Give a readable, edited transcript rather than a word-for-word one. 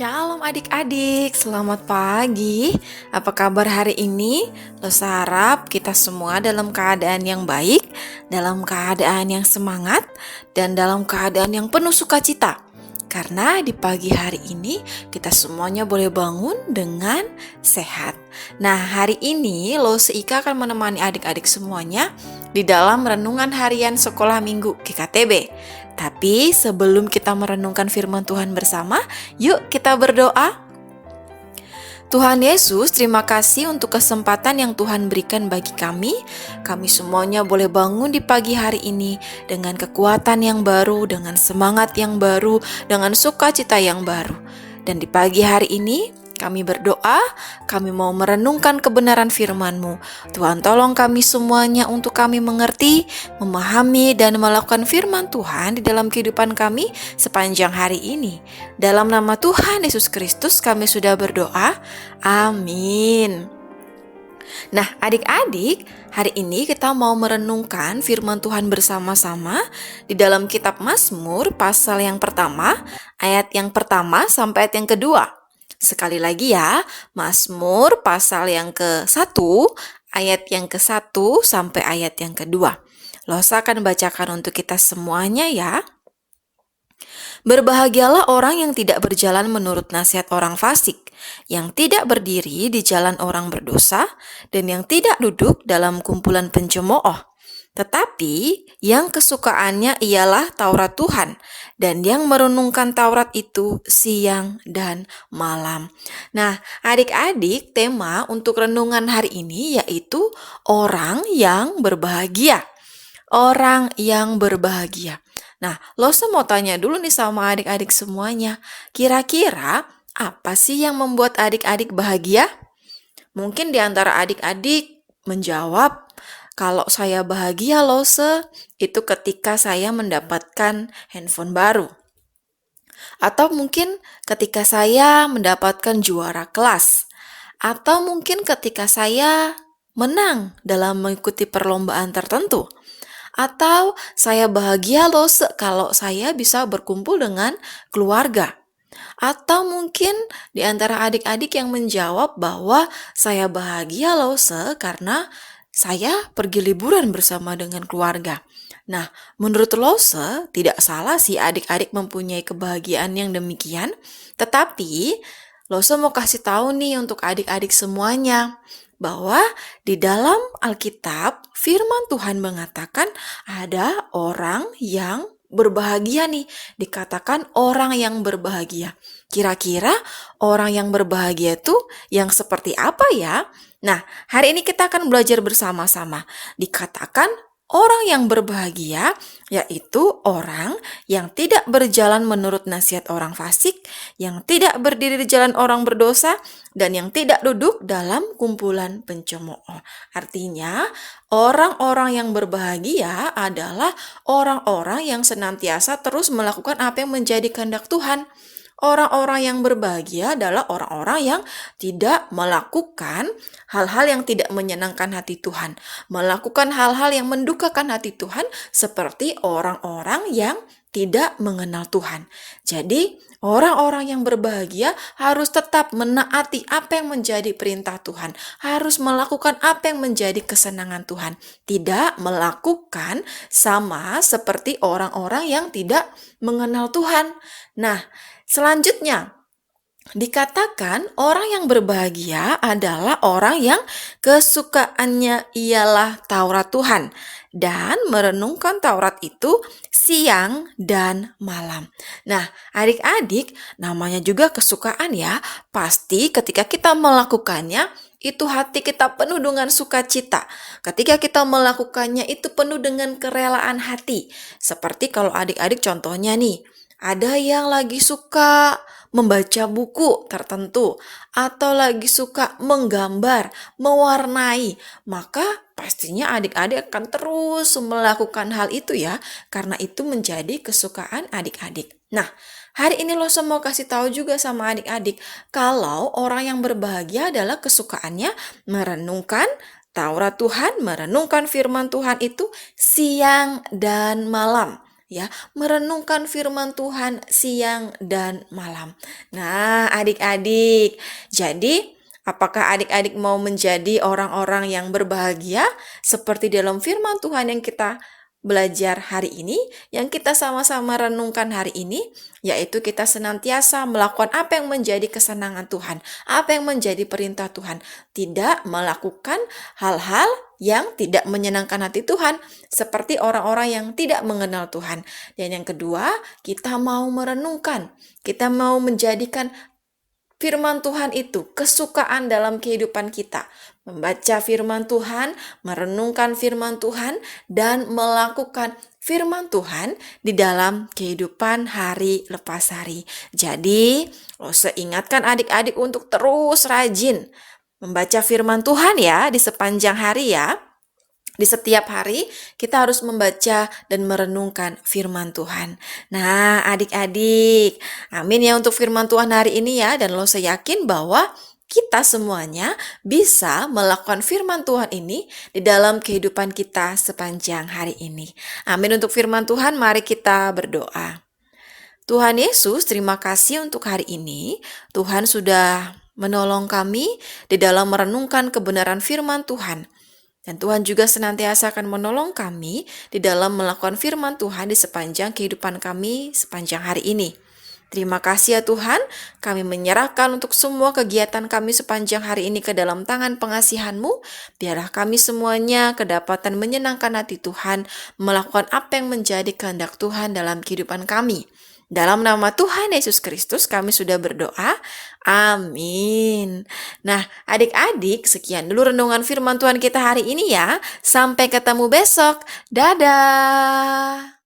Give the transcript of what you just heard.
Shalom adik-adik, selamat pagi. Apa kabar hari ini? Losa harap kita semua dalam keadaan yang baik, dalam keadaan yang semangat, dan dalam keadaan yang penuh sukacita. Karena di pagi hari ini kita semuanya boleh bangun dengan sehat. Nah, hari ini Losa Ika akan menemani adik-adik semuanya di dalam renungan harian sekolah minggu GKTB. Tapi sebelum kita merenungkan firman Tuhan bersama, yuk kita berdoa. Tuhan Yesus, terima kasih untuk kesempatan yang Tuhan berikan bagi kami. Kami semuanya boleh bangun di pagi hari ini dengan kekuatan yang baru, dengan semangat yang baru, dengan sukacita yang baru. Dan di pagi hari ini, kami berdoa, kami mau merenungkan kebenaran firman-Mu. Tuhan tolong kami semuanya untuk kami mengerti, memahami, dan melakukan firman Tuhan di dalam kehidupan kami sepanjang hari ini. Dalam nama Tuhan Yesus Kristus kami sudah berdoa. Amin. Nah, adik-adik, hari ini kita mau merenungkan firman Tuhan bersama-sama di dalam kitab Mazmur pasal yang pertama, ayat yang pertama sampai ayat yang kedua. Sekali lagi ya, Mazmur pasal yang ke-1, ayat yang ke-1 sampai ayat yang kedua. Losa akan bacakan untuk kita semuanya ya. Berbahagialah orang yang tidak berjalan menurut nasihat orang fasik, yang tidak berdiri di jalan orang berdosa, dan yang tidak duduk dalam kumpulan pencemooh. Tetapi yang kesukaannya ialah Taurat Tuhan, dan yang merenungkan Taurat itu siang dan malam. Nah, adik-adik, tema untuk renungan hari ini yaitu orang yang berbahagia. Orang yang berbahagia. Nah, Losa mau tanya dulu nih sama adik-adik semuanya. Kira-kira apa sih yang membuat adik-adik bahagia? Mungkin di antara adik-adik menjawab, kalau saya bahagia Losa, itu ketika saya mendapatkan handphone baru. Atau mungkin ketika saya mendapatkan juara kelas. Atau mungkin ketika saya menang dalam mengikuti perlombaan tertentu. Atau saya bahagia loh kalau saya bisa berkumpul dengan keluarga. Atau mungkin di antara adik-adik yang menjawab bahwa saya bahagia loh karena saya pergi liburan bersama dengan keluarga. Nah, menurut Lose, tidak salah sih adik-adik mempunyai kebahagiaan yang demikian. Tetapi, Lose mau kasih tahu nih untuk adik-adik semuanya, bahwa di dalam Alkitab, firman Tuhan mengatakan ada orang yang berbahagia nih, dikatakan orang yang berbahagia. Kira-kira orang yang berbahagia itu yang seperti apa ya? Nah, hari ini kita akan belajar bersama-sama. Dikatakan orang yang berbahagia yaitu orang yang tidak berjalan menurut nasihat orang fasik, yang tidak berdiri di jalan orang berdosa, dan yang tidak duduk dalam kumpulan pencemooh. Artinya, orang-orang yang berbahagia adalah orang-orang yang senantiasa terus melakukan apa yang menjadi kehendak Tuhan. Orang-orang yang berbahagia adalah orang-orang yang tidak melakukan hal-hal yang tidak menyenangkan hati Tuhan, melakukan hal-hal yang mendukakan hati Tuhan, seperti orang-orang yang tidak mengenal Tuhan. Jadi, orang-orang yang berbahagia harus tetap menaati apa yang menjadi perintah Tuhan, harus melakukan apa yang menjadi kesenangan Tuhan, tidak melakukan sama seperti orang-orang yang tidak mengenal Tuhan. Nah, selanjutnya, dikatakan orang yang berbahagia adalah orang yang kesukaannya ialah Taurat Tuhan dan merenungkan Taurat itu siang dan malam. Nah, adik-adik, namanya juga kesukaan ya. Pasti ketika kita melakukannya, itu hati kita penuh dengan sukacita. Ketika kita melakukannya itu penuh dengan kerelaan hati. Seperti kalau adik-adik contohnya nih, ada yang lagi suka membaca buku tertentu atau lagi suka menggambar, mewarnai, maka pastinya adik-adik akan terus melakukan hal itu ya, karena itu menjadi kesukaan adik-adik. Nah, hari ini Losa mau kasih tahu juga sama adik-adik kalau orang yang berbahagia adalah kesukaannya merenungkan Taurat Tuhan, merenungkan firman Tuhan itu siang dan malam. ya, merenungkan firman Tuhan siang dan malam. Nah, adik-adik, jadi apakah adik-adik mau menjadi orang-orang yang berbahagia seperti dalam firman Tuhan yang kita belajar hari ini, yang kita sama-sama renungkan hari ini, yaitu kita senantiasa melakukan apa yang menjadi kesenangan Tuhan, apa yang menjadi perintah Tuhan, tidak melakukan hal-hal yang tidak menyenangkan hati Tuhan, seperti orang-orang yang tidak mengenal Tuhan. Dan yang kedua, kita mau merenungkan, kita mau menjadikan firman Tuhan itu kesukaan dalam kehidupan kita. Membaca firman Tuhan, merenungkan firman Tuhan, dan melakukan firman Tuhan di dalam kehidupan hari lepas hari. Jadi, saya ingatkan adik-adik untuk terus rajin membaca firman Tuhan ya di sepanjang hari ya. Di setiap hari kita harus membaca dan merenungkan firman Tuhan. Nah, adik-adik, amin ya untuk firman Tuhan hari ini ya. Dan saya yakin bahwa kita semuanya bisa melakukan firman Tuhan ini di dalam kehidupan kita sepanjang hari ini. Amin untuk firman Tuhan, mari kita berdoa. Tuhan Yesus, terima kasih untuk hari ini. Tuhan sudah menolong kami di dalam merenungkan kebenaran firman Tuhan. Dan Tuhan juga senantiasa akan menolong kami di dalam melakukan firman Tuhan di sepanjang kehidupan kami sepanjang hari ini. Terima kasih ya Tuhan, kami menyerahkan untuk semua kegiatan kami sepanjang hari ini ke dalam tangan pengasihan-Mu. Biarlah kami semuanya kedapatan menyenangkan hati Tuhan, melakukan apa yang menjadi kehendak Tuhan dalam kehidupan kami. Dalam nama Tuhan Yesus Kristus kami sudah berdoa. Amin. Nah, adik-adik, sekian dulu renungan firman Tuhan kita hari ini ya. Sampai ketemu besok. Dadah.